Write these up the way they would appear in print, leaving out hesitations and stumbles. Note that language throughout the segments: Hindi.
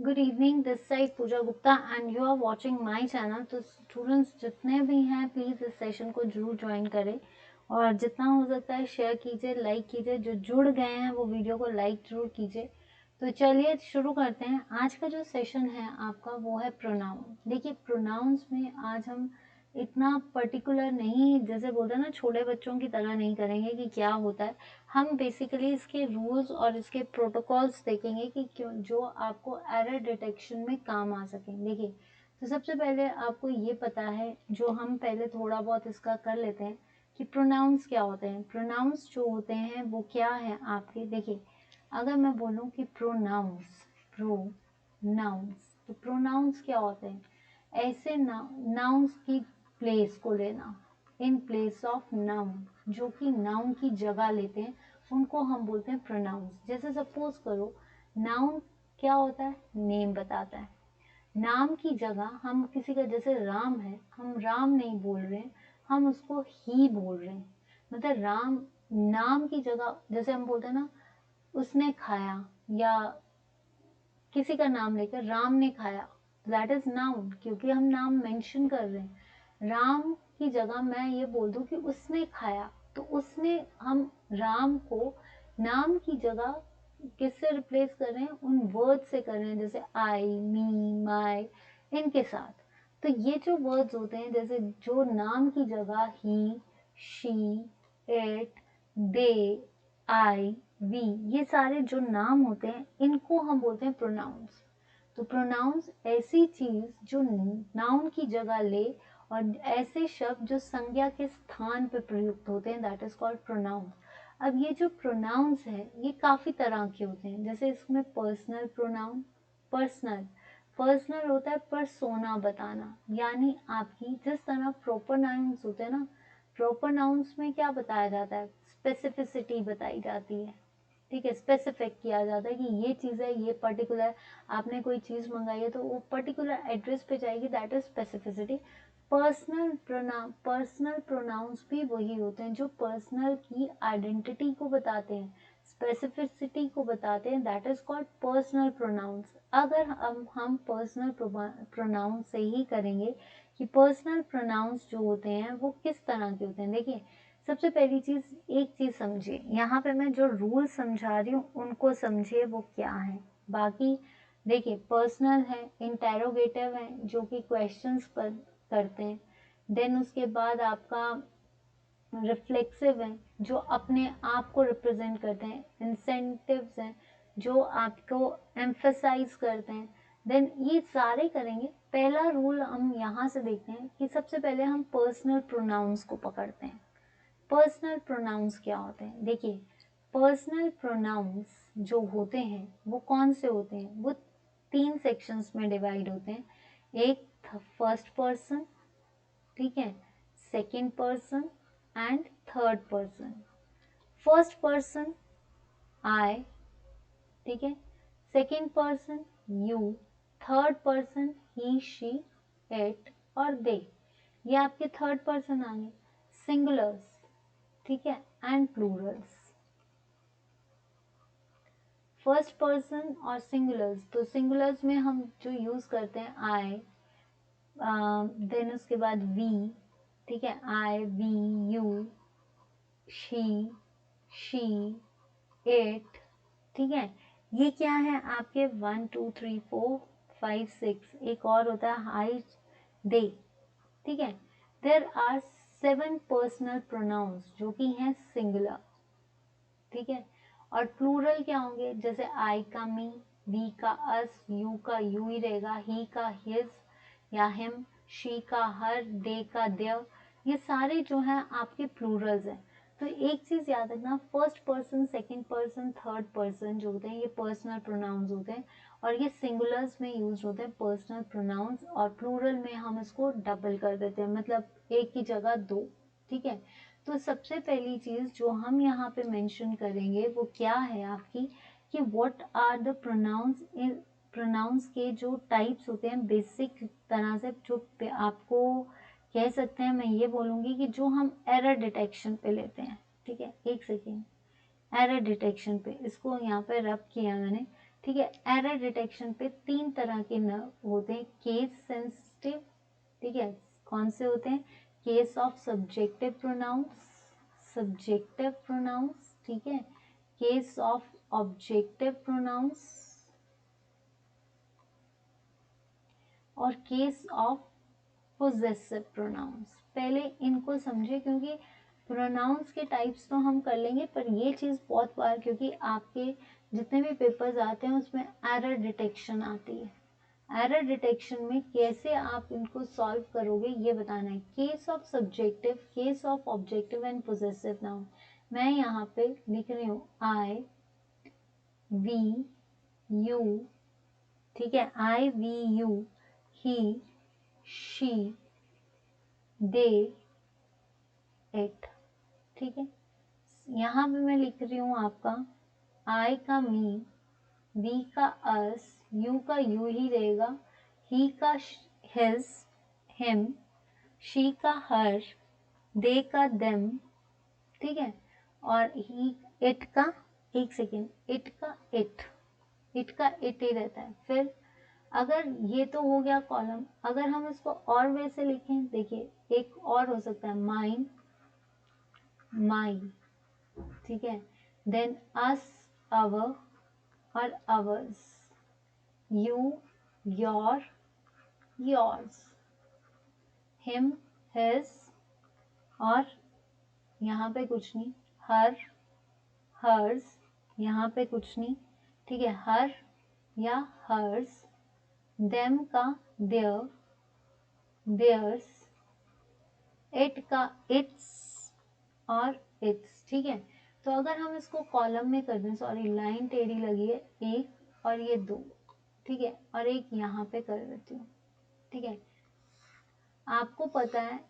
Good evening, this side Pooja Gupta and you are watching my channel. तो स्टूडेंट्स जितने भी हैं प्लीज़ इस सेशन को जरूर ज्वाइन करें और जितना हो सकता है शेयर कीजिए, लाइक कीजिए। जो जुड़ गए हैं वो वीडियो को लाइक जरूर कीजिए। तो चलिए शुरू करते हैं। आज का जो सेशन है आपका वो है प्रोनाउन। देखिए प्रोनाउंस में आज हम इतना पर्टिकुलर नहीं, जैसे बोलते हैं ना, छोटे बच्चों की तरह नहीं करेंगे कि क्या होता है। हम बेसिकली इसके रूल्स और इसके प्रोटोकॉल्स देखेंगे कि क्यों जो आपको एरर डिटेक्शन में काम आ सकें। देखिए, तो सबसे पहले आपको ये पता है, जो हम पहले थोड़ा बहुत इसका कर लेते हैं, कि प्रोनाउंस क्या होते हैं। प्रोनाउंस जो होते हैं वो क्या है आपके। देखिए, अगर मैं बोलूँ कि प्रोनाउंस तो प्रोनाउंस क्या होते हैं। ऐसे नाउन्स की प्लेस को लेना, इन प्लेस ऑफ नाउन, जो कि नाउन की जगह लेते हैं, उनको हम बोलते हैं प्रोनाउंस। जैसे सपोज करो, नाउन क्या होता है, नेम बताता है। नाम की जगह हम किसी का, जैसे राम है, हम राम नहीं बोल रहे हैं, हम उसको ही बोल रहे हैं। मतलब राम नाम की जगह, जैसे हम बोलते हैं ना, उसने खाया, या किसी का नाम लेकर राम ने खाया, दैट इज नाउन, क्योंकि हम नाम मेंशन कर रहे हैं। राम की जगह मैं ये बोल दूं कि उसने खाया, तो उसने, हम राम को नाम की जगह किससे रिप्लेस कर रहे हैं, उन वर्ड से कर रहे हैं, जैसे आई, मी, माई, इनके साथ। तो ये जो वर्ड्स होते हैं, जैसे जो नाम की जगह he, she, it, they, I, we, ये सारे जो नाम होते हैं इनको हम बोलते हैं प्रोनाउंस। तो प्रोनाउंस ऐसी चीज जो नाउन की जगह ले, और ऐसे शब्द जो संज्ञा के स्थान पर प्रयुक्त होते हैं, दैट इज कॉल्ड प्रोनाउंस। अब ये जो प्रोनाउंस है ये काफी तरह के होते हैं। जैसे इसमें पर्सनल प्रोनाउन, पर्सनल पर्सनल होता है पर्सोना बताना, यानी आपकी जिस तरह प्रॉपर नाउन्स होते हैं ना, प्रॉपर नाउन्स में क्या बताया जाता है, स्पेसिफिसिटी बताई जाती है। ठीक है, स्पेसिफिक किया जाता है कि ये चीज़ है, ये पर्टिकुलर, आपने कोई चीज़ मंगाई है तो वो पर्टिकुलर एड्रेस पे जाएगी, that is specificity. Personal pronouns भी वही होते हैं जो पर्सनल की आइडेंटिटी को बताते हैं, स्पेसिफिसिटी को बताते हैं, that is called personal pronounce. अगर हम पर्सनल प्रोनाउंस से ही करेंगे कि पर्सनल प्रोनाउंस जो होते हैं वो किस तरह के होते हैं। देखिए, सबसे पहली चीज, एक चीज समझिए, यहाँ पे मैं जो रूल समझा रही हूँ उनको समझिए वो क्या है। बाकी देखिए, पर्सनल है, इंटेरोगेटिव है, जो कि क्वेश्चंस पर करते हैं। देन उसके बाद आपका रिफ्लेक्सिव है, जो अपने आप को रिप्रेजेंट करते हैं। इंसेंटिव्स हैं, जो आपको एम्फेसाइज करते हैं। देन ये सारे करेंगे। पहला रूल हम यहाँ से देखते हैं कि सबसे पहले हम पर्सनल प्रोनाउंस को पकड़ते हैं। पर्सनल प्रोनाउंस क्या होते हैं। देखिए, पर्सनल प्रोनाउंस जो होते हैं वो कौन से होते हैं, वो तीन सेक्शंस में डिवाइड होते हैं। एक फर्स्ट पर्सन, ठीक है, second person and third person. First person आई, ठीक है, second person you, third person he, she, it और दे। ये आपके थर्ड पर्सन आ गए। सिंगुलर्स, ठीक है, एंड प्लूरल्स। फर्स्ट पर्सन और सिंगुलर्स, तो सिंगुलर्स में हम जो यूज करते हैं आई, देन उसके बाद वी, ठीक है, I, we, you, she, she, it, ठीक है। ये क्या है आपके 1 2 3 4 5 6, एक और होता है हाई, दे, ठीक है। देर आर 7 पर्सनल प्रोनाउंस जो कि हैं सिंगुलर, ठीक है। और प्लूरल क्या होंगे, जैसे आई का मी, वी का अस, यू का यू ही रहेगा, ही का हिज या हिम, शी का हर, दे का देयर। ये सारे जो हैं आपके प्लूरल्स हैं। तो एक चीज याद रखना, first person, second person, third person जो होते हैं ये पर्सनल प्रोनाउंस होते हैं, और ये सिंगुलर्स में यूज होते हैं पर्सनल प्रोनाउंस, और प्लूरल में हम इसको डबल कर देते हैं, मतलब एक की जगह दो, ठीक है। तो सबसे पहली चीज जो हम यहाँ पे मेंशन करेंगे वो क्या है आपकी, कि what are the pronouns. Pronouns के जो टाइप्स होते हैं बेसिक तरह से, जो आपको कह सकते हैं, मैं ये बोलूंगी कि जो हम एरर डिटेक्शन पे लेते हैं, ठीक है। एक सेकेंड, एरर डिटेक्शन पे इसको यहाँ पे रब किया मैंने, ठीक है। एरर डिटेक्शन पे 3 तरह के होते हैं, केस सेंसिटिव, ठीक है, कौन से होते हैं, केस ऑफ सब्जेक्टिव प्रोनाउंस, ठीक है, केस ऑफ ऑब्जेक्टिव प्रोनाउंस और केस ऑफ पोजेसिव प्रोनाउंस। पहले इनको समझे, क्योंकि प्रोनाउंस के टाइप्स तो हम कर लेंगे, पर ये चीज़ बहुत बार, क्योंकि आपके जितने भी पेपर्स आते हैं उसमें एरर डिटेक्शन आती है, एरर डिटेक्शन में कैसे आप इनको सॉल्व करोगे ये बताना है। Case of subjective, case of objective and possessive noun. मैं यहाँ पे लिख रही हूँ आई वी यू, ठीक है, I we you, he she they it, ठीक है। यहाँ पे मैं लिख रही हूँ आपका आई का मी, वी का अस, यू का यू ही रहेगा, ही का हिज हिम, शी का हर, दे का देम, ठीक है, और ही इट का, एक सेकेंड, इट का इट ही रहता है। फिर अगर ये तो हो गया कॉलम, अगर हम इसको और वैसे लिखें, देखिए एक और हो सकता है माइन, माई, ठीक है, देन अस, अवर और ours, you, your, yours, him, his, और यहाँ पे कुछ नहीं, हर, हर्स, यहाँ पे कुछ नहीं, ठीक है, हर या हर्स, देम का देयर, देयर्स, इट का इट्स और इट्स, ठीक है। तो अगर हम इसको कॉलम में कर दें, सॉरी लाइन टेढ़ी लगी है, एक और ये दो, ठीक है, और एक यहाँ पे कर देती हूँ, ठीक है। आपको पता है,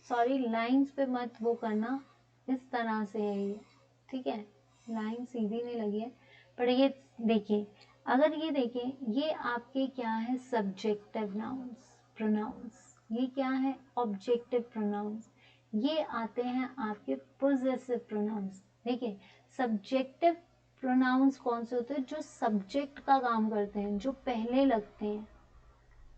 सॉरी लाइंस पे मत वो करना, इस तरह से है ये, ठीक है, लाइन सीधी नहीं लगी है, पर ये देखिए, अगर ये देखें, ये आपके क्या है, सब्जेक्टिव नाउन्स प्रोनाउंस, ये क्या है, ऑब्जेक्टिव प्रोनाउंस, ये आते हैं आपके पोजेसिव प्रोनाउंस। देखिए सब्जेक्टिव प्रोनाउंस कौन से होते हैं, जो सब्जेक्ट का काम करते हैं, जो पहले लगते हैं,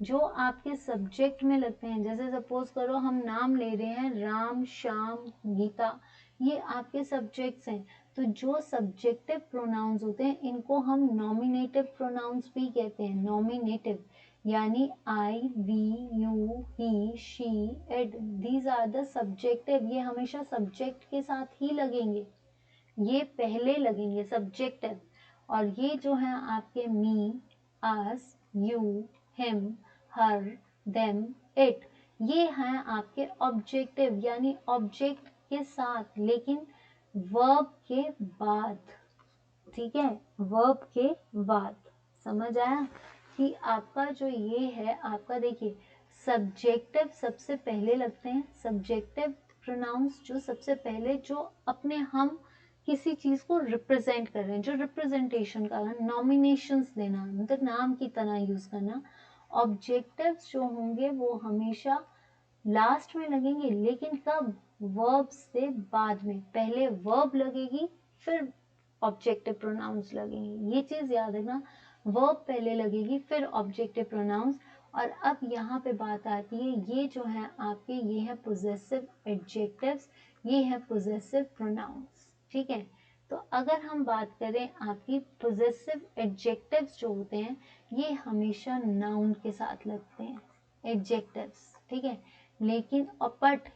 जो आपके सब्जेक्ट में लगते हैं। जैसे सपोज करो हम नाम ले रहे हैं, राम, श्याम, गीता, ये आपके सब्जेक्ट्स हैं। तो जो सब्जेक्टिव प्रोनाउंस होते हैं इनको हम नॉमिनेटिव प्रोनाउंस भी कहते हैं, नॉमिनेटिव, यानी I, we, you, he, she, it, these are the subjective, ये हमेशा सब्जेक्ट के साथ ही लगेंगे, ये पहले लगेंगे सब्जेक्टिव। और ये जो है आपके me, us, you, him, her, them, it, ये हैं आपके ऑब्जेक्टिव, यानी ऑब्जेक्ट के साथ, लेकिन वर्ब के बाद, ठीक है, वर्ब के बाद। समझ आया कि आपका जो ये है, आपका देखिए सब्जेक्टिव सबसे पहले लगते हैं, सब्जेक्टिव प्रोनाउंस जो सबसे पहले, जो अपने हम किसी चीज को रिप्रेजेंट कर रहे हैं, जो रिप्रेजेंटेशन का, नॉमिनेशंस देना, मतलब नाम की तरह यूज करना। ऑब्जेक्टिव्स जो होंगे वो हमेशा लास्ट में लगेंगे, लेकिन कब, वर्ब से बाद में, पहले वर्ब लगेगी फिर ऑब्जेक्टिव प्रोनाउंस लगेंगे, ये चीज याद रखना, वर्ब पहले लगेगी फिर ऑब्जेक्टिव प्रोनाउंस। और अब यहाँ पे बात आती है, ये जो है आपके, ये है पोजेसिव एडजेक्टिव्स, ये है पोजेसिव प्रोनाउंस, ठीक है। तो अगर हम बात करें आपकी पोजेसिव एडजेक्टिव्स जो होते हैं, ये हमेशा नाउन के साथ लगते हैं, एडजेक्टिव्स, ठीक है, लेकिन but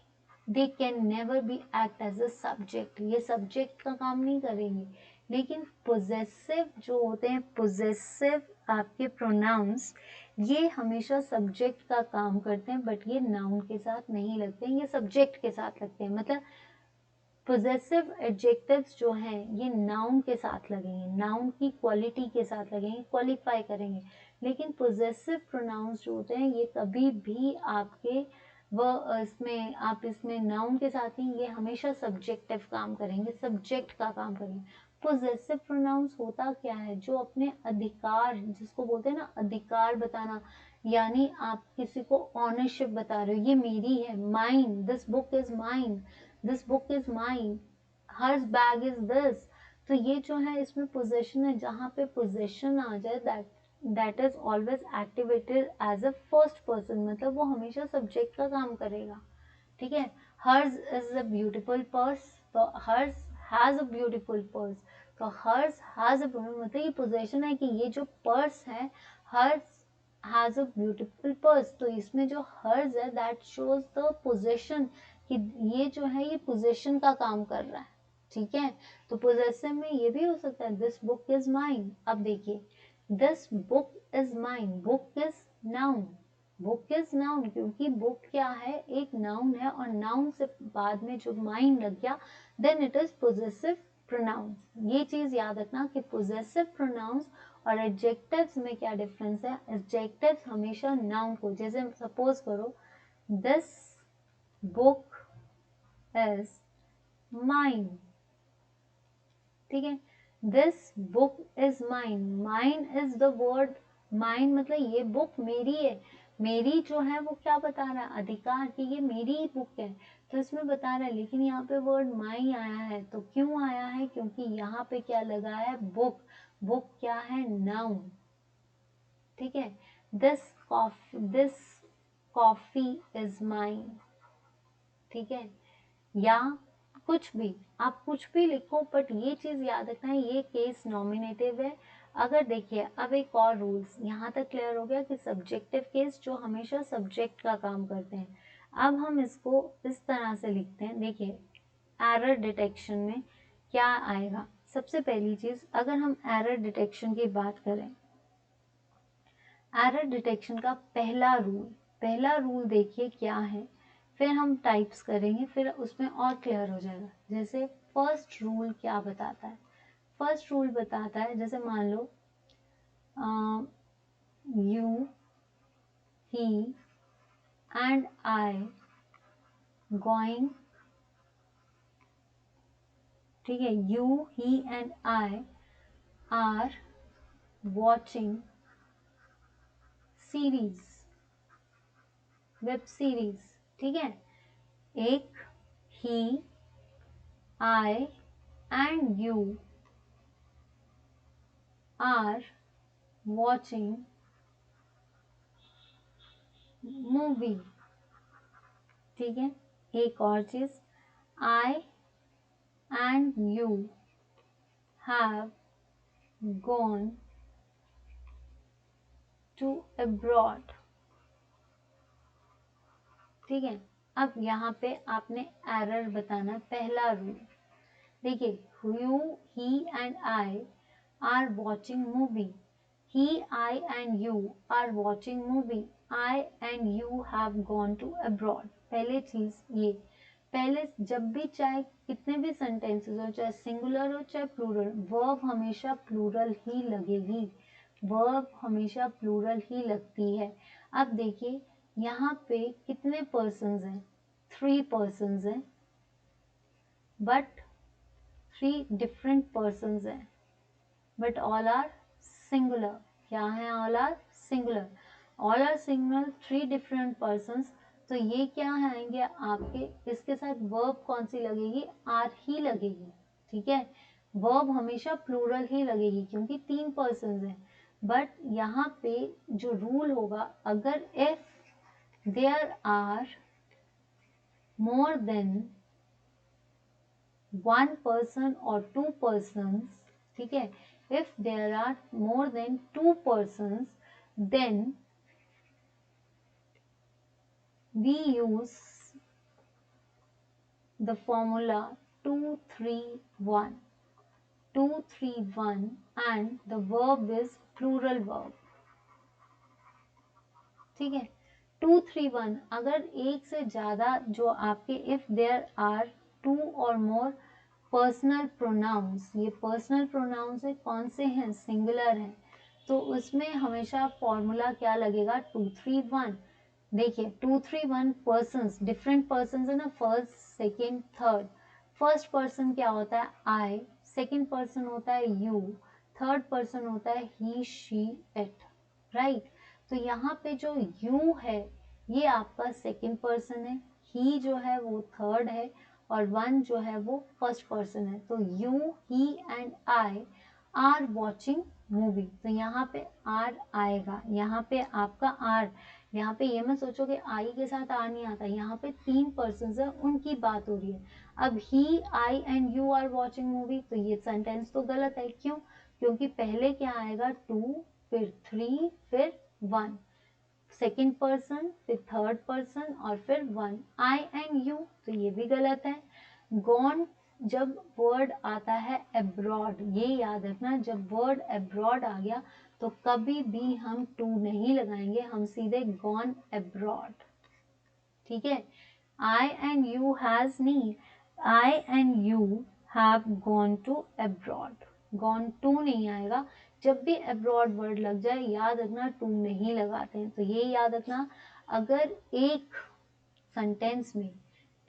they can never be act as a subject, ये सब्जेक्ट का काम नहीं करेंगे। लेकिन पोजेसिव जो होते हैं, पोजेसिव आपके प्रोनाउंस, ये हमेशा सब्जेक्ट का काम करते हैं, बट ये नाउन के साथ नहीं लगते हैं, ये सब्जेक्ट के साथ लगते हैं। मतलब पोजेसिव एडजेक्टिव्स जो हैं ये नाउन के साथ लगेंगे, नाउन की क्वालिटी के साथ लगेंगे, क्वालिफाई करेंगे। लेकिन पोजेसिव प्रोनाउंस जो होते हैं ये कभी भी आपके इसमें, आप इसमें नाउन के साथ नहीं, ये हमेशा सब्जेक्टिव काम करेंगे, सब्जेक्ट का काम करेंगे। पोजेसिव प्रोनाउंस होता क्या है, जो अपने अधिकार, जिसको बोलते हैं ना अधिकार बताना, यानी आप किसी को ऑनरशिप बता रहे हो, ये मेरी है, mine, this book is mine, this book is mine, hers bag is this. तो ये जो है इसमें पोजेशन है, जहाँ पे पोजेशन आ जाए that is always activated as a first person, मतलब वो हमेशा सब्जेक्ट का काम करेगा, ठीक है। Hers is a beautiful purse, तो hers has a beautiful purse, तो हर्स हैज अ, मतलब ये पोजेशन है कि ये जो पर्स है hers has a beautiful purse, तो इसमें जो हर्स है दैट शोज द पोजेशन कि ये जो है ये पोजेशन का काम कर रहा है, ठीक है। तो पोजेसिव में ये भी हो सकता है दिस बुक इज माइन। अब देखिए this book is mine, book is noun, book is noun, क्योंकि बुक क्या है एक नाउन है, और नाउन से बाद में जो माइन लग गया then it is possessive pronoun. ये चीज याद रखना कि पोजेसिव प्रोनाउंस और एडजेक्टिव्स में क्या डिफरेंस है। एडजेक्टिव्स हमेशा नाउन को, जैसे सपोज करो दिस बुक इज माइन, ठीक है। This book is mine, mine is the word, mine मतलब ये बुक मेरी है, मेरी जो है वो क्या बता रहा है अधिकार कि ये मेरी ही बुक है, तो इसमें बता रहा है, लेकिन यहाँ पे वर्ड माई आया है, तो क्यों आया है, क्योंकि यहाँ पे क्या लगा है बुक, बुक क्या है नाउन, ठीक है। दिस कॉफी इज माइन, ठीक है, या कुछ भी आप कुछ भी लिखो, बट ये चीज याद रखना है ये केस नॉमिनेटिव है। अगर देखिए अब एक और रूल्स यहाँ तक क्लियर हो गया कि सब्जेक्टिव केस जो हमेशा सब्जेक्ट का काम करते हैं। अब हम इसको इस तरह से लिखते हैं, देखिए एरर डिटेक्शन में क्या आएगा। सबसे पहली चीज अगर हम एरर डिटेक्शन की बात करें, एरर डिटेक्शन का पहला रूल देखिए क्या है, फिर हम टाइप्स करेंगे, फिर उसमें और क्लियर हो जाएगा। जैसे फर्स्ट रूल क्या बताता है, फर्स्ट रूल बताता है जैसे मान लो you he and I going, ठीक है, you he and I are watching series, web series, ठीक है। एक he I and you are watching movie, ठीक है। एक और चीज I and you have gone to abroad, ठीक है। अब यहाँ पे आपने एरर बताना, पहला रूल देखिए you he and I are watching movie, he I and you are watching movie, I and you have gone to abroad। पहले चीज ये, पहले जब भी चाहे कितने भी सेंटेंसेस हो, चाहे सिंगुलर हो चाहे प्लूरल, वर्ब हमेशा प्लूरल ही लगेगी, वर्ब हमेशा प्लूरल ही लगती है। अब देखिए यहाँ पे कितने पर्सन्स हैं, 3 पर्सन्स हैं, बट 3 डिफरेंट पर्सन्स हैं, बट ऑल आर सिंगुलर। क्या है, all are singular, all are singular, 3 different persons. तो ये क्या आएंगे आपके, इसके साथ वर्ब कौन सी लगेगी, आर ही लगेगी, ठीक है। वर्ब हमेशा प्लूरल ही लगेगी क्योंकि 3 पर्सन्स हैं। बट यहाँ पे जो रूल होगा, अगर if there are more than 1 person or 2 persons, ठीक है, if there are more than 2 persons then we use the formula 2-3-1, 2-3-1 and the verb is plural verb, ठीक है। 2-3-1 अगर एक से ज्यादा जो आपके इफ देयर आर 2 और मोर पर्सनल प्रोनाउंस, ये पर्सनल प्रोनाउंस है कौन से हैं, सिंगुलर हैं, तो उसमें हमेशा फॉर्मूला क्या लगेगा 2-3-1। देखिए 2-3-1 पर्सन्स, डिफरेंट पर्सन्स है ना, first second third. First person क्या होता है आई, सेकंड पर्सन होता है यू, थर्ड पर्सन होता है ही शी इट, राइट। तो यहाँ पे जो यू है ये आपका सेकंड पर्सन है, ही जो है वो थर्ड है, और वन जो है वो फर्स्ट पर्सन है। तो you, he and I are watching movie, तो यहाँ पे आर आएगा, यहाँ पे आपका आर, यहाँ पे ये मत सोचो कि आई के साथ आर नहीं आता, यहाँ पे 3 पर्सन है उनकी बात हो रही है। अब he, I and you are watching movie, तो ये सेंटेंस तो गलत है। क्यों? क्योंकि पहले क्या आएगा, 2, फिर 3, फिर 1, सेकेंड पर्सन, फिर थर्ड पर्सन और फिर 1, आई एंड यू, तो ये भी गलत है। गॉन जब वर्ड आता है अब्रॉड, ये याद रखना, जब वर्ड अब्रॉड आ गया तो कभी भी हम टू नहीं लगाएंगे, हम सीधे गॉन अब्रॉड। ठीक है, आई एंड यू हैज नहीं, I and you have gone to abroad, gone to नहीं आएगा। जब भी अब्रॉड वर्ड लग जाए याद रखना टू नहीं लगाते हैं, तो ये याद रखना। अगर एक सेंटेंस में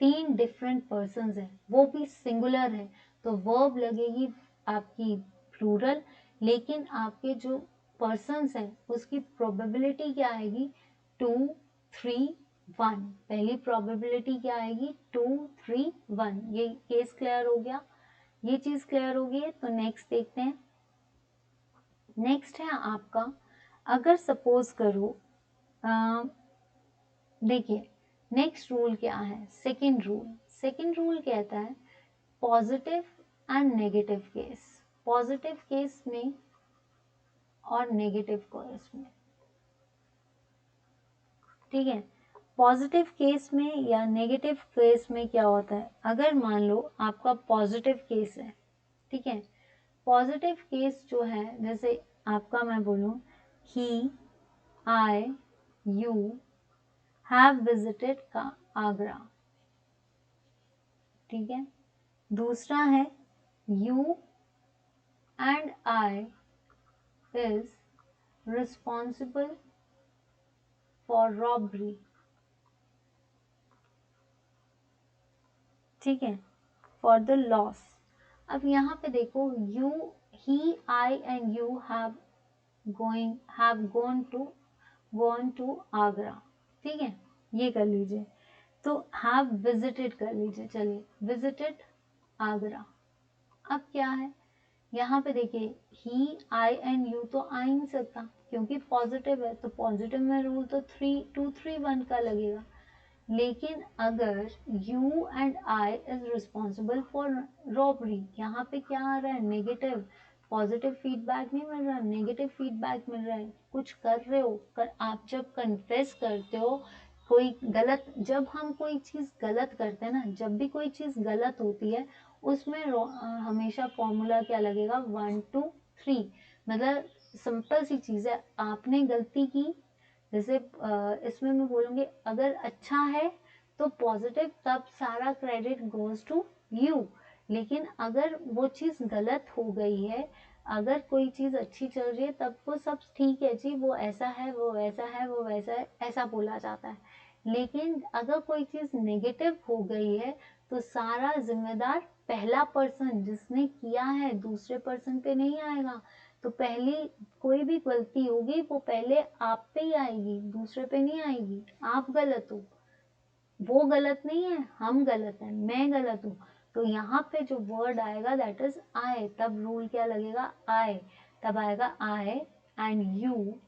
3 डिफरेंट पर्सन्स हैं, वो भी सिंगुलर है, तो वर्ब लगेगी आपकी प्लूरल, लेकिन आपके जो पर्सन्स हैं उसकी प्रोबेबिलिटी क्या आएगी, 2, 3, 1। पहली प्रोबेबिलिटी क्या आएगी, 2, 3, 1। ये केस क्लियर हो गया, ये चीज क्लियर हो गई है। तो नेक्स्ट देखते हैं। नेक्स्ट है आपका, अगर सपोज करो, देखिए नेक्स्ट रूल क्या है, सेकंड रूल। सेकंड रूल कहता है positive and negative case, positive case में और नेगेटिव केस में। ठीक है, पॉजिटिव केस में या नेगेटिव केस में क्या होता है, अगर मान लो आपका पॉजिटिव केस है, ठीक है, पॉजिटिव केस जो है, जैसे आपका मैं बोलूं, he, I, you have visited का आगरा। ठीक है, दूसरा है you and I is responsible for robbery. ठीक है, फॉर द लॉस। अब यहाँ पे देखो, you, he, I and you have gone to Agra. ठीक है, ये कर लीजिए। तो हैव विजिटेड कर लीजिए, चलिए विजिटेड आगरा। अब क्या है, यहाँ पे देखिए ही, आई एंड यू तो आ ही नहीं सकता क्योंकि पॉजिटिव है, तो पॉजिटिव में रूल तो 3, 2, 3, 1 का लगेगा। लेकिन अगर you and I is responsible for robbery, यहाँ पे क्या आ रहा है, नेगेटिव। पॉजिटिव फीडबैक नहीं मिल रहा, नेगेटिव फीडबैक मिल रहा है। कुछ कर रहे हो, आप जब कन्फेस करते हो कोई गलत, जब हम कोई चीज गलत करते हैं ना, जब भी कोई चीज गलत होती है उसमें हमेशा फॉर्मूला क्या लगेगा, 1, 2, 3। मतलब सिंपल सी चीज है, आपने गलती की, जैसे इसमें मैं बोलूंगी अगर अच्छा है तो पॉजिटिव, तब सारा क्रेडिट गोज टू यू। लेकिन अगर वो चीज गलत हो गई है, अगर कोई चीज अच्छी चल रही है तब वो सब ठीक है जी, वो ऐसा है, वो वैसा है, वो वैसा है, ऐसा बोला जाता है। लेकिन अगर कोई चीज नेगेटिव हो गई है तो सारा जिम्मेदार पहला पर्सन जिसने किया है, दूसरे पर्सन पे नहीं आएगा। तो पहली कोई भी गलती होगी वो पहले आप पे ही आएगी, दूसरे पे नहीं आएगी। आप गलत हो, वो गलत नहीं है, हम गलत है, मैं गलत हूँ। तो यहाँ पे जो वर्ड आएगा दैट इज आई, तब रूल क्या लगेगा, आई, तब आएगा I and you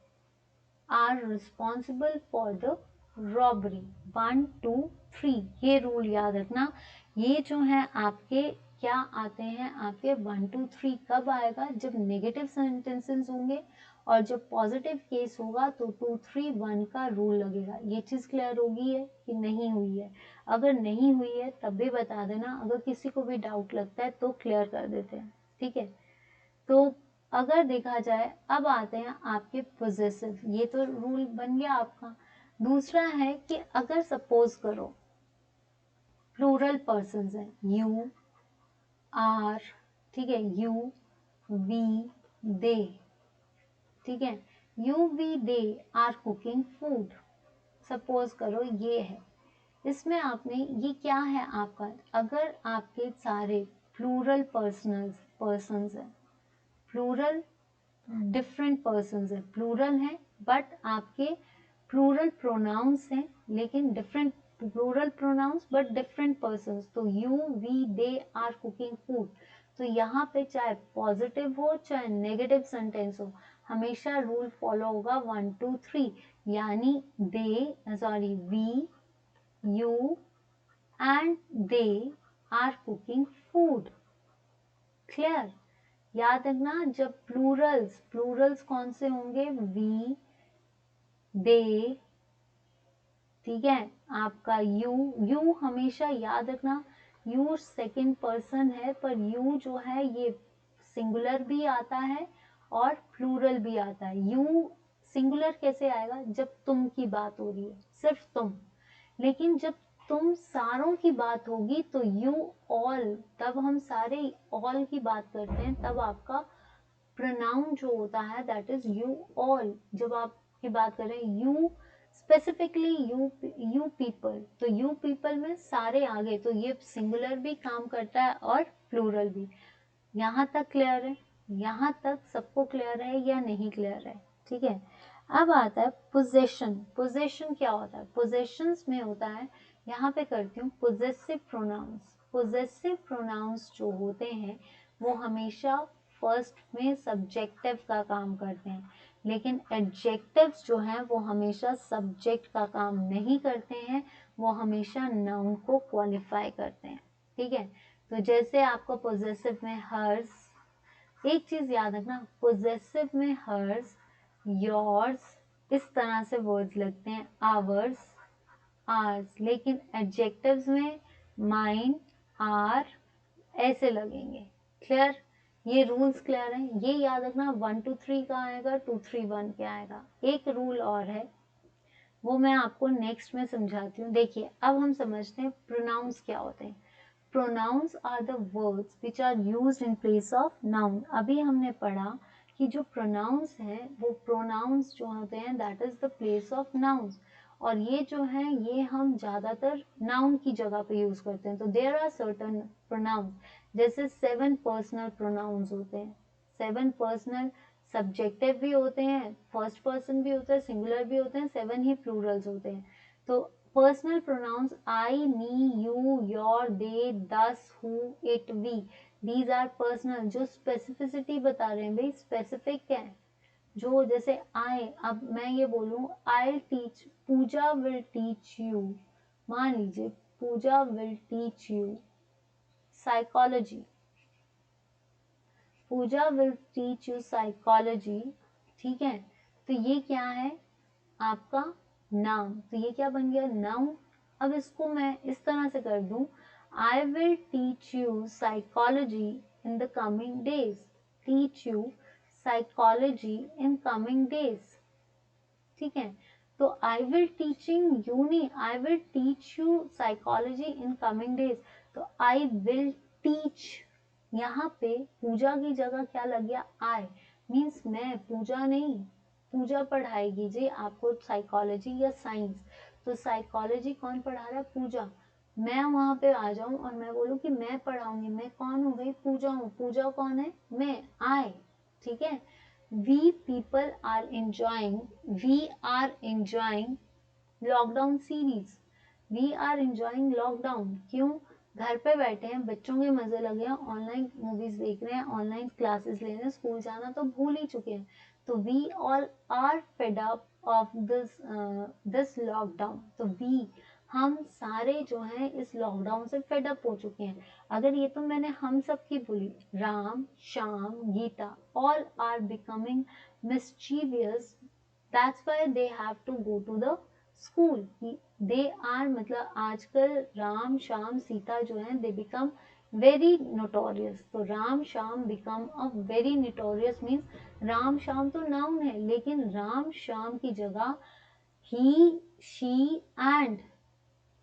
are responsible for the robbery, 1, 2, 3। ये रूल याद रखना। ये जो है आपके क्या आते हैं, आपके 1, 2, 3 कब आएगा, जब नेगेटिव सेंटेंसेस होंगे, और जब पॉजिटिव केस होगा तो 2, 3, 1 का रूल लगेगा। ये चीज क्लियर होगी है कि नहीं हुई है? अगर नहीं हुई है तब भी बता देना, अगर किसी को भी डाउट लगता है तो क्लियर कर देते हैं। ठीक है, तो अगर देखा जाए, अब आते हैं आपके पोजेसिव। ये तो रूल बन गया आपका। दूसरा है कि अगर सपोज करो प्लूरल पर्सन्स हैं, यू, आर, ठीक है, यू, वी, दे, ठीक है, you, we, they are cooking food. Suppose करो ये है, इसमें आपने ये क्या है आपका, अगर आपके सारे प्लूरल पर्सन्स हैं, प्लूरल डिफरेंट पर्सन्स है, प्लूरल है बट आपके प्लूरल प्रोनाउंस हैं लेकिन different plural pronouns but different persons, तो you we they are cooking food. तो यहाँ पे चाहे पॉजिटिव हो चाहे नेगेटिव सेंटेंस हो, हमेशा रूल फॉलो होगा 1 2 3, यानी we, you and they are cooking food. Clear? याद रखना, जब प्लूरल्स कौन से होंगे? वी, दे, ठीक है, आपका यू हमेशा याद रखना, यू सेकंड पर्सन है, पर यू जो है ये सिंगुलर भी आता है और प्लूरल भी आता है। यू सिंगुलर कैसे आएगा? जब तुम की बात हो रही है, सिर्फ तुम, लेकिन जब तुम सारों की बात होगी तो यू ऑल, तब हम सारे ऑल की बात करते हैं, तब आपका प्रोनाउन जो होता है दैट इज यू ऑल। जब आप की बात करें यू स्पेसिफिकली यू पीपल, तो यू पीपल में सारे आगे, तो ये सिंगुलर भी काम करता है और प्लूरल भी। यहाँ तक क्लियर है? यहाँ तक सबको क्लियर है या नहीं क्लियर है? ठीक है, अब आता है पोजेशन। पोजेशन क्या होता है? पोजेशंस में होता है, यहाँ पे करती हूँ पोजेसिव प्रोनाउंस। पोजेसिव प्रोनाउंस जो होते हैं वो हमेशा फर्स्ट में सब्जेक्टिव का काम करते हैं, लेकिन एडजेक्टिव्स जो हैं वो हमेशा सब्जेक्ट का काम नहीं करते हैं, वो हमेशा नाउन को क्वालिफाई करते हैं। ठीक है, तो जैसे आपको पोजेसिव में हर्स, एक चीज याद रखना, पोजेसिव में हर्स, योर्स, इस तरह से वर्ड्स लगते हैं, आवर्स, आर्स, लेकिन एडजेक्टिव्स में माइन, आर, ऐसे लगेंगे। क्लियर? ये रूल्स क्लियर हैं? ये याद रखना, 1 2 3 का आएगा, 2 3 1 क्या आएगा। एक रूल और है, वो मैं आपको नेक्स्ट में समझाती हूँ। देखिए, अब हम समझते हैं प्रोनाउंस क्या होते हैं। Pronouns are the words which are used in place of noun। अभी हमने पढ़ा कि जो pronouns हैं वो pronouns जो होते हैं that is the place of nouns, और ये जो है ये हम ज़्यादातर noun की जगह पे यूज़ करते हैं। तो there are certain pronouns, जैसे 7 personal pronouns होते हैं। 7 personal subjective भी होते हैं, first person भी होता है, singular भी होते हैं, 7 ही plurals होते हैं। तो personal pronouns I, me, you, your, they, this, who, it, we, these are personal. जो स्पेसिफिसिटी बता रहे हैं भाई, स्पेसिफिक है। जो जैसे आई, अब मैं ये बोलूं I teach, Pooja will teach you, मान लीजिए Pooja will teach you psychology, Pooja will teach you psychology. ठीक है, तो ये क्या है? आपका नाम। तो ये क्या बन गया? नाउन। अब इसको मैं इस तरह से कर दूं, I will teach you psychology in the coming days, teach you psychology in coming days. ठीक है, तो आई विल टीचिंग यू नहीं, I will teach you psychology in coming days. तो आई विल टीच, यहाँ पे पूजा की जगह क्या लग गया? आई, मीन्स मैं, पूजा नहीं। पूजा पढ़ाएगी जी आपको साइकोलॉजी या साइंस, तो साइकोलॉजी कौन पढ़ा रहा है? पूजा। मैं वहां पे आ जाऊं और मैं बोलूं कि मैं पढ़ाऊंगी, मैं कौन हूँ भाई? पूजा हूँ। पूजा कौन है? मैं, आई। ठीक है, we people are enjoying lockdown series. We are enjoying lockdown. क्यों? घर पे बैठे हैं, बच्चों के मजे लगे हैं, ऑनलाइन मूवीज देख रहे हैं, ऑनलाइन क्लासेस ले रहे हैं, स्कूल जाना तो भूल ही चुके हैं। तो we all are fed up of this lockdown. तो वी, हम सारे जो हैं इस लॉकडाउन से फेड अप हो चुके हैं। अगर ये तो मैंने हम सब की बोली, Ram, Shyam, Geeta, all are becoming mischievous, that's why they have to go to the school. They are, मतलब आजकल राम, श्याम, सीता जो है दे बिकम वेरी नोटोरियस। तो Ram, Shyam become a very notorious means Ram, Shyam तो नाउन है, लेकिन राम, श्याम की जगह he, she and,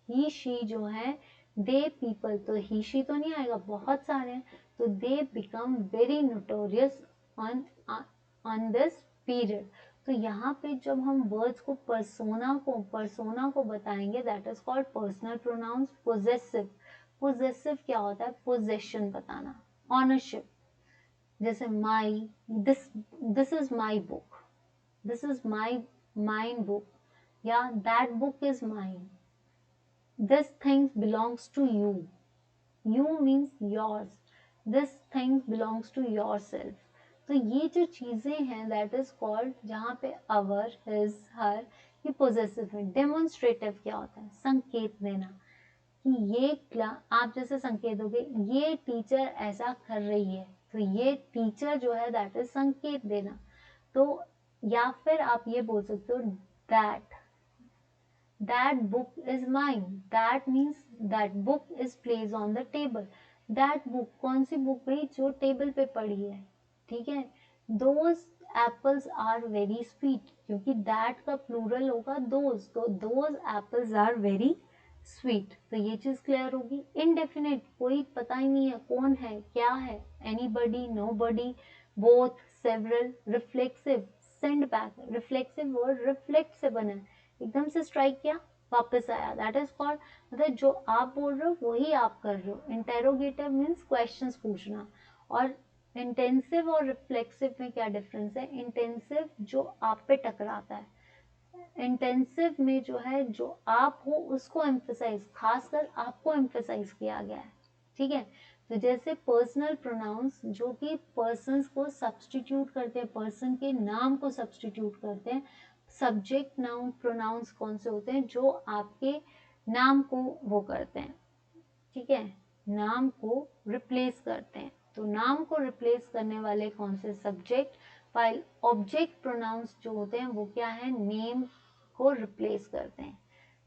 he, she जो है, दे पीपल, तो ही, शी तो नहीं आएगा, बहुत सारे हैं, तो they become very notorious on on this period. तो यहाँ पे जब हम वर्ड्स को पर्सोना को बताएंगे, that is called personal pronouns. Possessive, possessive क्या होता है? पोजेशन बताना, ऑनरशिप। जैसे my, this is my book, this is my mine book, या that book is mine. This things belongs to you, you means yours, this things belongs to yourself. तो ये जो चीजें हैं दैट इज कॉल्ड, जहाँ पे अवर, हिज, हर, ये पोजेसिव है। डेमोन्स्ट्रेटिव क्या होता है? संकेत देना कि ये आप जैसे संकेत दोगे ये टीचर ऐसा कर रही है, तो ये टीचर जो है दैट इज संकेत देना। तो या फिर आप ये बोल सकते हो that book is mine, that means that book is placed on the table। that book कौन सी बुक भाई? जो टेबल पे पड़ी है, ठीक है। those apples are very sweet, क्योंकि that का प्लूरल होगा those, तो those apples are very sweet। तो ये चीज क्लियर होगी। इनडेफिनेट, कोई पता ही नहीं है कौन है क्या है, anybody, nobody, both, several। Reflexive, send back, reflexive word reflect से बना है, एकदम से स्ट्राइक किया वापस आया, दैट इज कॉल्ड, मतलब जो आप बोल रहे हो वही आप कर रहे हो। इंटेरोगेटिव मीन्स क्वेश्चंस पूछना। और इंटेंसिव और रिफ्लेक्सिव में क्या डिफरेंस है? इंटेंसिव जो आप पे टकराता है, इंटेंसिव में जो है जो आप हो उसको एम्फेसाइज, खासकर आपको एम्फेसाइज किया गया है, ठीक है। तो जैसे पर्सनल प्रोनाउंस जो कि पर्सन्स को सब्सटीट्यूट करते हैं, पर्सन के नाम को सब्सटीट्यूट करते हैं। सब्जेक्ट नाउन प्रोनाउंस कौन से होते हैं? जो आपके नाम को वो करते हैं, ठीक है, नाम को रिप्लेस करते हैं। तो नाम को रिप्लेस करने वाले कौन से? सब्जेक्ट। फाइल ऑब्जेक्ट प्रोनाउंस जो होते हैं वो क्या है? नेम को रिप्लेस करते हैं।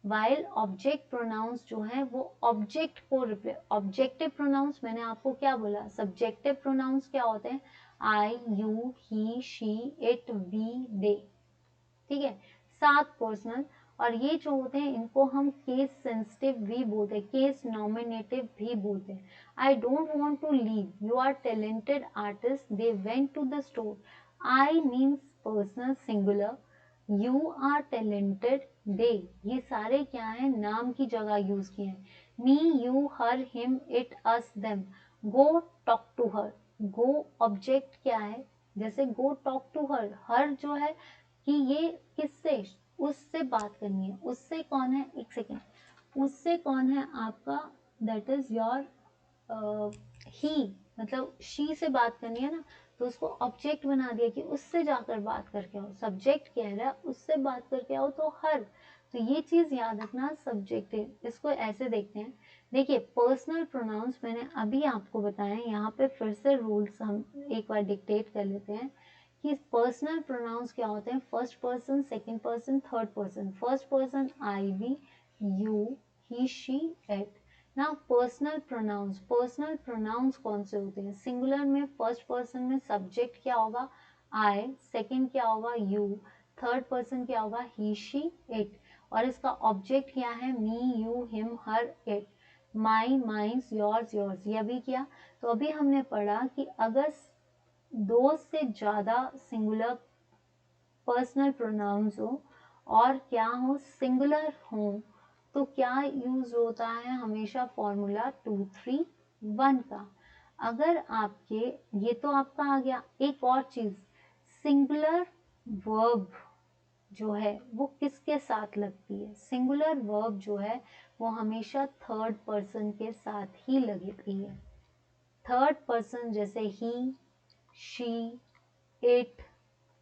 वाइल ऑब्जेक्ट प्रोनाउंस जो है वो ऑब्जेक्ट को रिप्लेस, ऑब्जेक्टिव प्रोनाउंस मैंने आपको क्या बोला? सब्जेक्टिव प्रोनाउंस क्या होते हैं? I, you, he, she, it, we, they, ठीक है। 7 पर्सनल। और ये जो होते हैं इनको हम केस सेंसिटिव भी बोलते हैं, केस नॉमिनेटिव भी बोलते हैं। I don't want to leave, you are talented artist, they went to the store. I means personal singular, you are talented, they, ये सारे क्या है? नाम की जगह यूज किए हैं। Me, you, her, him, it, us, them. Go talk to her, go object क्या है? जैसे गो टॉक टू हर, हर जो है कि ये किससे? उससे बात करनी है। उससे कौन है? एक सेकेंड, उससे कौन है आपका? दैट इज योर ही, मतलब शी से बात करनी है ना, तो उसको ऑब्जेक्ट बना दिया कि उससे जाकर बात करके आओ। सब्जेक्ट कह रहा है उससे बात करके आओ, तो हर। तो ये चीज याद रखना, सब्जेक्टिव। इसको ऐसे देखते हैं, देखिए पर्सनल प्रोनाउंस मैंने अभी आपको बताया, यहाँ पे फिर से रूल्स हम एक बार डिक्टेट कर लेते हैं कि पर्सनल प्रोनाउंस क्या होते हैं? First person, second person, third person. First person I, we, you, he, she, it. ना पर्सनल प्रोनाउंस कौन से होते हैं? सिंगुलर में फर्स्ट पर्सन में सब्जेक्ट क्या होगा? आई, सेकंड क्या होगा? यू, थर्ड पर्सन क्या होगा? He, she, it. और इसका ऑब्जेक्ट क्या है? Me, you, him, her, it. My, mines, yours, yours. ये अभी किया। तो अभी हमने पढ़ा कि अगर 2 से ज्यादा सिंगुलर पर्सनल प्रोनाउंस हो और क्या हो? सिंगुलर हो, तो क्या यूज होता है? हमेशा फॉर्मूला 2-3-1 का। अगर आपके, ये तो आपका आ गया। एक और चीज, सिंगुलर वर्ब जो है वो किसके साथ लगती है? सिंगुलर वर्ब जो है वो हमेशा थर्ड पर्सन के साथ ही लगती है। थर्ड पर्सन जैसे ही, शी, इट,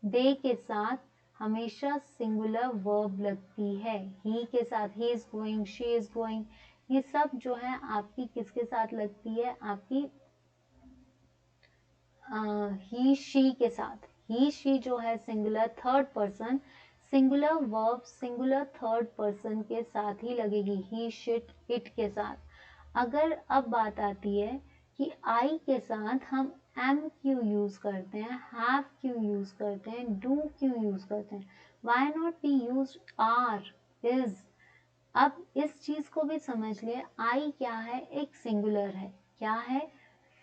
दे के साथ हमेशा सिंगुलर वर्ब लगती है। ही के साथ he is going, she is going, ये सब जो है आपकी किसके साथ लगती है? आपकी ही, शी के साथ। ही, शी जो है singular third person, singular verb singular third person के साथ ही लगेगी, ही, शिट, इट के साथ। अगर अब बात आती है कि आई के साथ हम एम क्यों यूज करते हैं, हैव क्यों यूज करते हैं, डू क्यों यूज करते हैं? Why not be use are, is? अब इस चीज को भी समझ लिए, आई क्या है? एक सिंगुलर है, क्या है?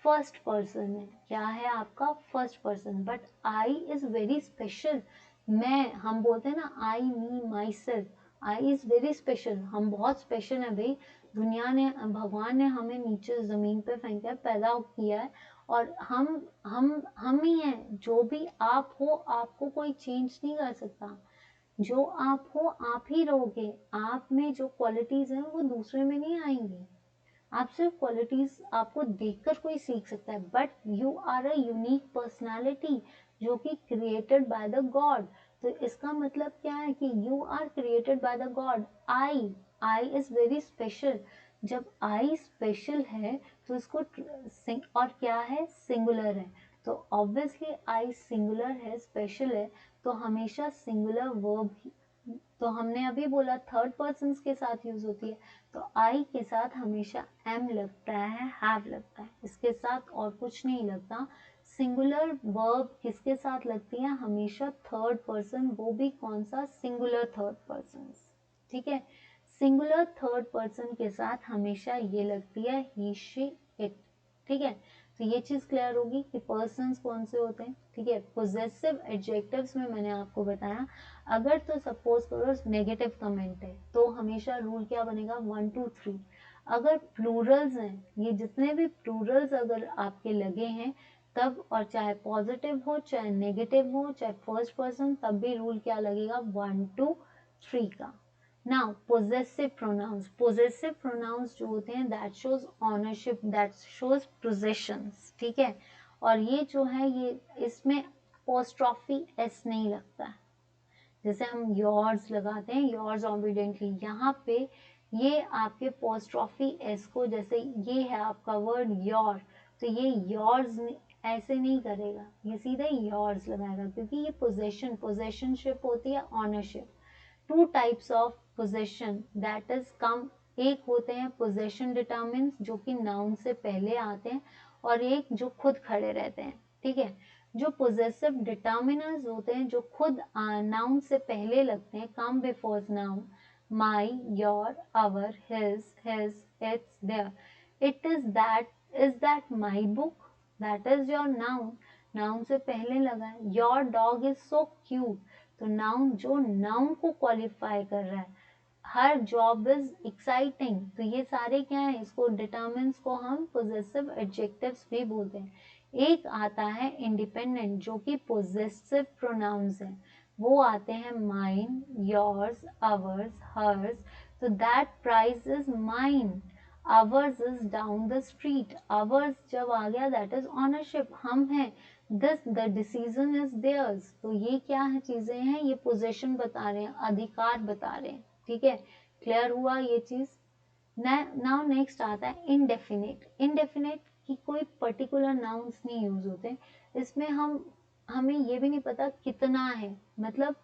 फर्स्ट पर्सन है, क्या है आपका? First person. But I is very special. मैं, हम बोलते हैं ना I, me, myself, I is very special. हम बहुत स्पेशल है भाई। दुनिया ने, भगवान ने हमें नीचे जमीन पे फेंका है, पैदा किया है, और हम ही हैं। जो भी आप हो आपको कोई चेंज नहीं कर सकता। जो आप हो आप ही रहोगे, आप में जो क्वालिटीज हैं वो दूसरे में नहीं आएंगी। आप सिर्फ क्वालिटीज आपको देखकर कोई सीख सकता है, but you are a unique personality जो कि क्रिएटेड बाय द गॉड। तो इसका मतलब क्या है कि you are created by the God. I is very special. जब आई स्पेशल है तो इसको और क्या है, सिंगुलर है। तो ऑब्वियसली आई सिंगुलर है, स्पेशल है, तो हमेशा सिंगुलर वर्ब, तो हमने अभी बोला थर्ड पर्सन के साथ यूज होती है, तो आई के साथ हमेशा एम लगता है, हैव लगता है, इसके साथ और कुछ नहीं लगता। सिंगुलर वर्ब किसके साथ लगती है, हमेशा थर्ड पर्सन, वो भी कौन सा, सिंगुलर थर्ड पर्सन। ठीक है, सिंगुलर थर्ड पर्सन के साथ हमेशा ये लगती है ही शी इट। ठीक है, तो ये चीज क्लियर होगी कि पर्सन्स कौन से होते हैं। ठीक है, पोजेसिव एडजेक्टिव्स में मैंने आपको बताया, अगर तो सपोज करो नेगेटिव कमेंट है तो हमेशा रूल क्या बनेगा, 1 2 3। अगर प्लूरल्स हैं, ये जितने भी प्लूरल्स अगर आपके लगे हैं तब, और चाहे पॉजिटिव हो चाहे नेगेटिव हो चाहे फर्स्ट पर्सन, तब भी रूल क्या लगेगा, 1 2 3 का। नाउ पोजेसिव प्रोनाउंस जो होते हैं that shows ownership, that shows possessions. ठीक है, और ये जो है ये इसमें पोस्ट्रॉफी एस नहीं लगता है, जैसे हम योर्स लगाते हैं, योर्स ऑबिडेंटली, यहाँ पे ये आपके पोस्ट्रॉफी एस को, जैसे ये है आपका वर्ड योर, तो ये योर्स ऐसे नहीं करेगा, ये सीधे योर्स लगाएगा, क्योंकि ये पोजेशनशिप होती है, ownership. Two types of possession that is come, एक होते हैं पोजेशन डिटरमिन्स जो कि नाउन से पहले आते हैं, और एक जो खुद खड़े रहते हैं। ठीक है, जो पोजेसिव डिटर्मिनर्स होते हैं जो खुद नाउन से पहले लगते हैं, come before noun, my, your, our, his, its, their, it is that my book, that is your noun, noun से पहले लगा है। Your dog is so cute, तो नाउन जो नाउन को क्वालिफाई कर रहा है। हर जॉब इज एक्साइटिंग, तो ये सारे क्या है, इसको डिटर्मिन्स को हम पोजेसिव एडजेक्टिव्स भी बोलते हैं। एक आता है इंडिपेंडेंट जो कि पोजेसिव प्रोनाउंस है, वो आते हैं माइन, योर्स, अवर्स, हर्स, तो that price is mine, ours is down the street, ours जब आ गया दैट इज ऑनरशिप, हम हैं, this the decision is theirs, तो ये क्या है, चीजें हैं, ये पोजेशन बता रहे हैं, अधिकार बता रहे हैं। ठीक है, क्लियर हुआ ये चीज। नाउ नेक्स्ट आता है इनडेफिनेट। इनडेफिनेट की कोई पर्टिकुलर नाउन्स नहीं यूज होते, इसमें हमें ये भी नहीं पता कितना है, मतलब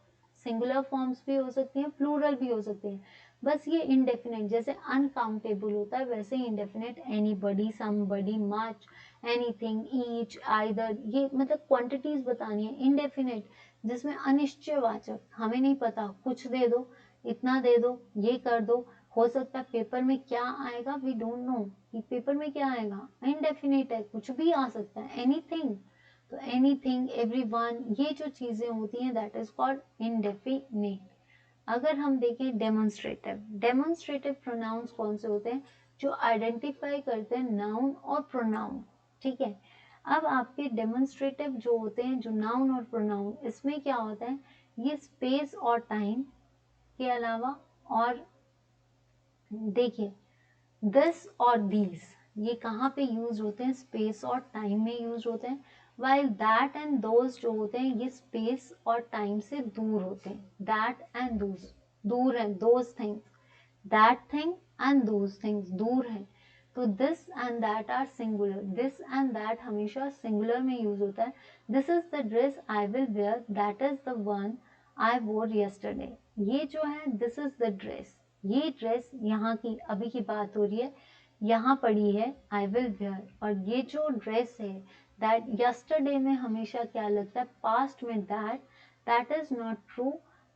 सिंगुलर फॉर्म्स भी हो सकती हैं, प्लूरल भी हो सकती हैं, बस ये इनडेफिनेट जैसे अनकाउंटेबल होता है वैसे ही indefinite, anybody, somebody, much, anything, each, either, ये मतलब क्वांटिटीज बतानी है। इनडेफिनेट जिसमें अनिश्चयवाचक, हमें नहीं पता, कुछ दे दो, इतना दे दो, ये कर दो, हो सकता है पेपर में क्या आएगा, वी डोंट नो कि पेपर में क्या आएगा, इनडेफिनेट है, कुछ भी आ सकता है, एनीथिंग, तो एनीथिंग, एवरीवन, ये जो चीजें होती हैं दैट इज कॉल्ड इनडेफिनेट। अगर हम देखें डेमोन्स्ट्रेटिव, डेमोन्स्ट्रेटिव प्रोनाउंस कौन से होते हैं, जो आइडेंटिफाई करते हैं नाउन और प्रोनाउन। ठीक है, अब आपके डेमोन्स्ट्रेटिव जो होते हैं, जो नाउन और प्रोनाउन, इसमें क्या होता है, ये स्पेस और टाइम के अलावा, और देखिए दिस और दीज ये कहाँ पे यूज होते हैं, स्पेस और टाइम में यूज होते हैं, वाइल दैट एंड दोज जो होते हैं ये स्पेस और टाइम से दूर होते हैं। दैट एंड दोज दूर है, those things, that thing and those things दूर है, तो this and that are singular, this and that हमेशा सिंगुलर में यूज होता है। This is the dress I will wear, that is the one I wore yesterday, ये जो है दिस इज द ड्रेस, ये ड्रेस यहाँ की अभी की बात हो रही है, यहाँ पड़ी है आई विल वेयर, और ये जो ड्रेस है दैट यस्टरडे में हमेशा क्या लगता है, पास्ट में that, that is not true,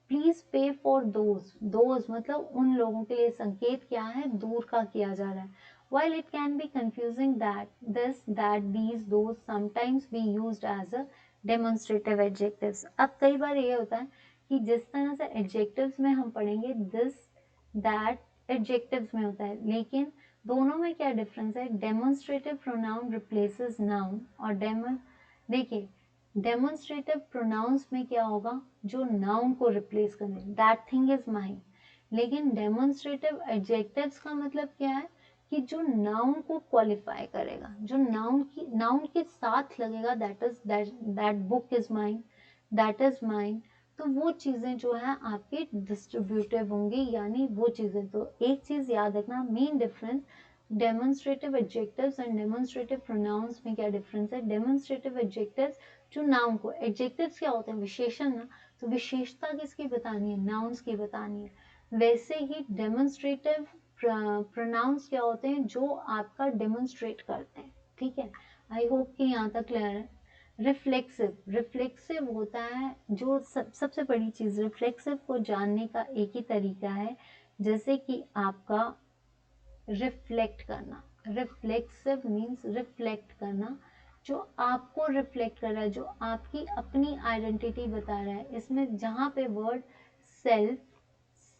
please pay for those मतलब उन लोगों के लिए, संकेत क्या है, दूर का किया जा रहा है। While it can be confusing that this, that, these, those sometimes be used as a demonstrative adjectives। अब कई बार ये होता है कि जिस तरह से adjectives में हम पढ़ेंगे this, that adjectives में होता है, लेकिन दोनों में क्या डिफरेंस है, demonstrative pronoun replaces noun, और देखिए डेमोन्स्ट्रेटिव प्रोनाउंस में क्या होगा, जो नाउन को रिप्लेस करने, दैट थिंग इज माइन। लेकिन डेमोन्स्ट्रेटिव एडजेक्टिव्स का मतलब क्या है कि जो नाउन को क्वालिफाई करेगा, जो नाउन के साथ लगेगा, that is that book is mine, that is mine. तो वो चीजें जो है आपके डिस्ट्रीब्यूटिव होंगी, यानी वो चीजें। तो एक चीज याद रखना, main difference demonstrative adjectives and demonstrative pronouns में क्या डिफरेंस है। डेमोन्स्ट्रेटिव एडजेक्टिव्स जो नाउन को, एडजेक्टिव्स क्या होते हैं, विशेषण ना, तो विशेषता किसकी बतानी है, नाउन्स की बतानी है। वैसे ही डेमोन्स्ट्रेटिव प्रोनाउंस क्या होते हैं, जो आपका डेमोन्स्ट्रेट करते हैं। ठीक है, आई होप कि यहाँ तक क्लियर है। रिफ्लेक्सिव, रिफ्लेक्सिव होता है जो सबसे बड़ी चीज, रिफ्लेक्सिव को जानने का एक ही तरीका है, जैसे कि आपका रिफ्लेक्ट करना। रिफ्लेक्सिव मीन्स रिफ्लेक्ट करना, जो आपको रिफ्लेक्ट कर रहा है, जो आपकी अपनी आइडेंटिटी बता रहा है। इसमें जहाँ पे वर्ड सेल्फ,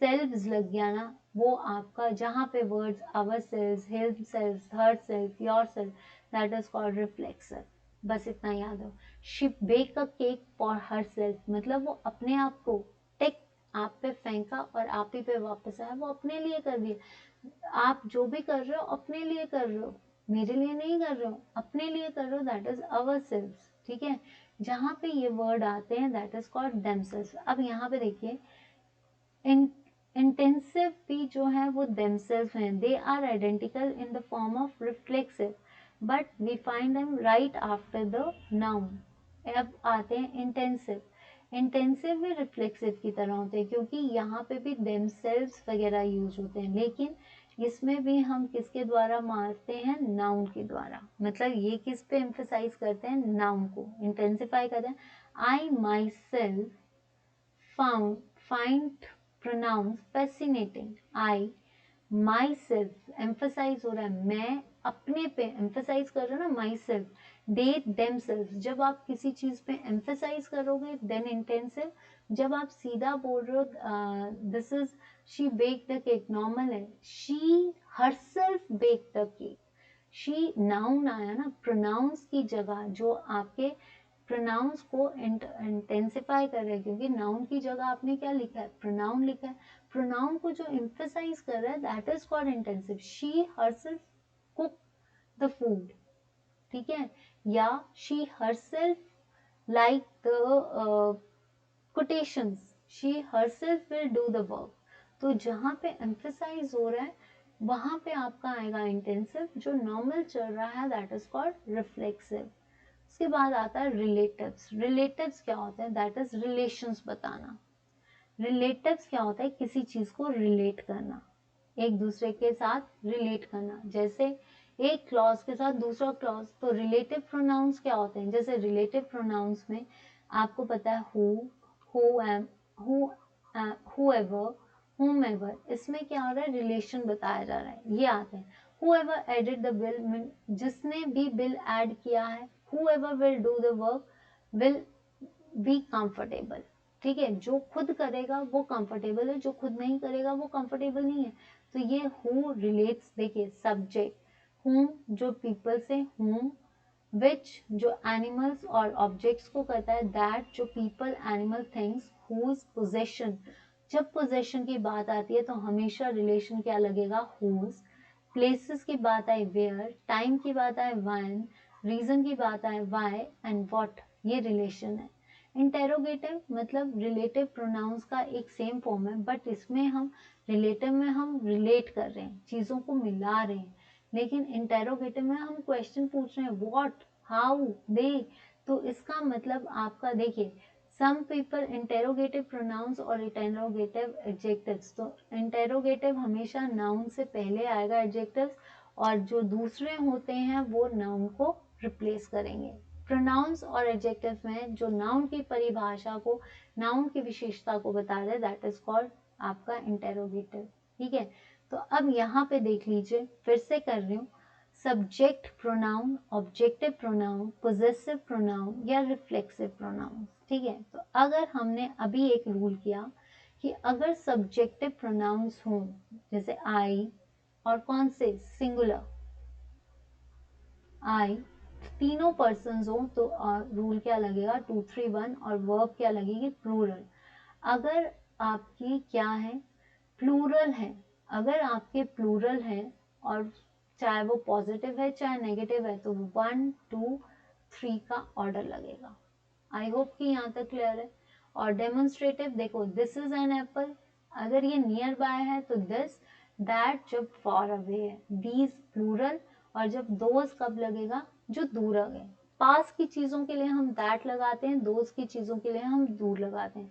सेल्व्स लग गया ना, वो आपका, जहाँ पे words ourselves, himself, herself, yourself, that is called reflexive. बस इतना याद हो। She bake a cake for herself, मतलब वो अपने आप को टिक आप पे फेंका और आप ही पे वापस आया, वो अपने लिए कर दिया। आप जो भी कर रहे हो अपने लिए कर रहे हो, मेरे लिए नहीं कर रहे हो, अपने लिए कर रहे हो, दैट इज अवर सेल्फ। ठीक है, जहाँ पे ये वर्ड आते हैं दैट इज कॉल्ड देमसेल्फ। अब यहाँ पे देखिए, इंटेंसिव भी जो है वो देमसेल्फ हैं, they are identical in the form of reflexive, but we find them right after the noun. अब आते हैं इंटेंसिव। इंटेंसिव भी रिफ्लेक्सिव की तरह होते हैं, क्योंकि यहाँ पे भी देमसेल्व्स वगैरह यूज होते हैं, लेकिन इसमें भी हम किसके द्वारा मारते हैं, नाउन के द्वारा। मतलब ये किस पे एम्फेसाइज करते हैं, नाउन को इंटेंसिफाई करते हैं। I myself found find pronouns fascinating. I myself emphasise हो रहा है, मैं अपने पे एम्फेसाइज कर रहा हूँ ना, my self, they them self. जब आप किसी चीज पे एम्फेसाइज करोगे देन इंटेंसिव। जब आप सीधा बोल रहे हो this is she bake the cake, normal है, she herself bake the cake. She noun आया ना, प्रोनाउंस की जगह, जो आपके प्रोनाउंस को इंटेंसिफाई कर रहे हैं, क्योंकि नाउन की जगह आपने क्या लिखा है, प्रोनाउन लिखा है। प्रोनाउन को जो एम्फेसाइज कर रहा है that is called intensive. She herself cook the food, ठीक है, या she herself like the quotations, she herself will do the work। तो जहाँ पे emphasize हो रहा है वहां पे आपका आएगा इंटेंसिव, जो नॉर्मल चल रहा है दैट इज कॉल्ड रिफ्लेक्सिव। उसके बाद आता है रिलेटिव्स। रिलेटिव्स क्या होते हैं, दैट इज रिलेशंस बताना। रिलेटिव्स क्या होता है, किसी चीज को रिलेट करना, एक दूसरे के साथ रिलेट करना। जैसे एक क्लॉज के साथ दूसरा क्लॉज, तो रिलेटिव प्रोनाउंस क्या होते हैं, जैसे रिलेटिव प्रोनाउंस में आपको पता है whom, who whoever, whomever, इसमें क्या हो रहा है, रिलेशन बताया जा रहा है। ये आते हैं whoever added the bill, जिसने भी बिल ऐड किया है, whoever will do the work will be comfortable। ठीक है, जो खुद करेगा वो कंफर्टेबल है, जो खुद नहीं करेगा वो कंफर्टेबल नहीं है। तो ये हु रिलेट्स, देखिए सब्जेक्ट हुम जो पीपल से, हुम विच जो एनिमल्स और ऑब्जेक्ट्स को करता है, दैट जो people animal things, whose possession. जब पोजेशन की बात आती है तो हमेशा रिलेशन क्या लगेगा, हुज। प्लेसेस की बात आए वेयर, टाइम की बात आए व्हेन, रीजन की बात आए व्हाई एंड व्हाट, ये रिलेशन है। इंटेरोगेटिव मतलब रिलेटिव प्रोनाउंस का एक सेम फॉर्म है, बट इसमें हम रिलेटिव में हम रिलेट कर रहे हैं, चीजों को मिला रहे हैं, लेकिन इंटेरोगेटिव में हम क्वेश्चन पूछ रहे हैं, व्हाट, हाउ, दे। तो इसका मतलब आपका देखिए, सम पीपल इंटेरोगेटिव प्रोनाउंस और इंटेरोगेटिव एडजेक्टिव्स। तो इंटेरोगेटिव हमेशा नाउन से पहले आएगा एडजेक्टिव्स, और जो दूसरे होते हैं वो नाउन को रिप्लेस करेंगे। प्रोनाउंस और एडजेक्टिव्स में जो नाउन की परिभाषा को, नाउन की विशेषता को बता दे, दैट इज कॉल्ड आपका इंटेरोगेटिव। ठीक है, तो अब यहाँ पे देख लीजिए, फिर से कर रही हूँ, subject pronoun, objective pronoun, possessive pronoun या रिफ्लेक्सिव प्रोनाउन। ठीक है, तो अगर हमने अभी एक रूल किया कि अगर सब्जेक्टिव प्रोनाउंस हों, जैसे आई, और कौन से, सिंगुलर, आई तीनों पर्सन्स हो तो रूल क्या लगेगा 2-3-1 और वर्ब क्या लगेगी प्लूरल। अगर आपकी क्या है प्लूरल है, अगर आपके प्लूरल है और चाहे वो पॉजिटिव है चाहे नेगेटिव है तो 1-2-3 का ऑर्डर लगेगा। आई होप कि यहाँ तक क्लियर है। और डेमोन्स्ट्रेटिव देखो दिस इज एन एप्पल, अगर ये नियर बाय है तो दिस, दैट जब फॉर अवे है, दीज प्लूरल, और जब दोज कब लगेगा जो दूर आ गए। पास की चीजों के लिए हम दैट लगाते हैं, दोज की चीजों के लिए हम दूर लगाते हैं।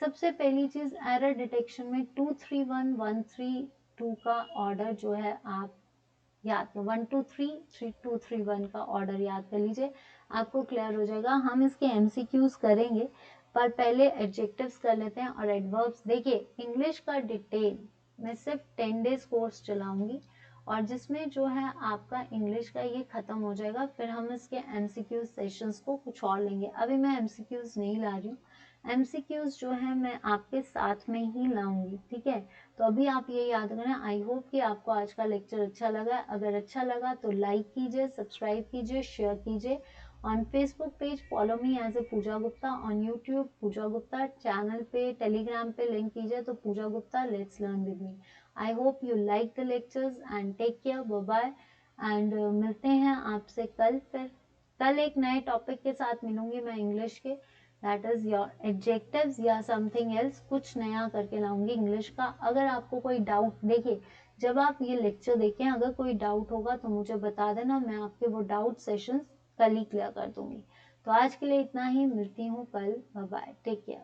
सबसे पहली चीज एरर डिटेक्शन में 2-3-1 1-3-2 का ऑर्डर जो है आप याद कर 1-2-3-3-2-3-1 का ऑर्डर याद कर लीजिए, आपको क्लियर हो जाएगा। हम इसके एमसीक्यूज करेंगे पर पहले एडजेक्टिव्स कर लेते हैं और एडवर्ब्स। देखिए इंग्लिश का डिटेल मैं सिर्फ 10 डेज कोर्स चलाऊंगी और जिसमें जो है आपका इंग्लिश का ये खत्म हो जाएगा, फिर हम इसके एमसीक्यूज सेशंस को कुछ और लेंगे। अभी मैं एमसीक्यूज नहीं ला रही हूँ, एमसीक्यूज जो है मैं आपके साथ में ही लाऊंगी, ठीक है। तो अभी आप ये याद करना। आई होप कि आपको आज का लेक्चर अच्छा लगा। अगर अच्छा लगा तो लाइक कीजिए, सब्सक्राइब कीजिए, शेयर कीजिए। On Facebook page follow me as a Pooja Gupta, on YouTube Pooja Gupta, channel पे टेलीग्राम पे लिंक कीजिए तो Pooja Gupta let's learn with me. I hope you like the lectures and take care, bye bye. And मिलते हैं आपसे कल। फिर कल एक नए टॉपिक के साथ मिलूंगी मैं इंग्लिश के, दैट इज योर एडजेक्टिव्स या समथिंग एल्स, कुछ नया करके लाऊंगी इंग्लिश का। अगर आपको कोई डाउट, देखिए जब आप ये लेक्चर देखें अगर कोई डाउट होगा तो मुझे बता देना, मैं आपके वो डाउट सेशंस कल ही क्लियर कर दूंगी। तो आज के लिए इतना ही, मिलती हूँ कल, बाय बाय, टेक केयर।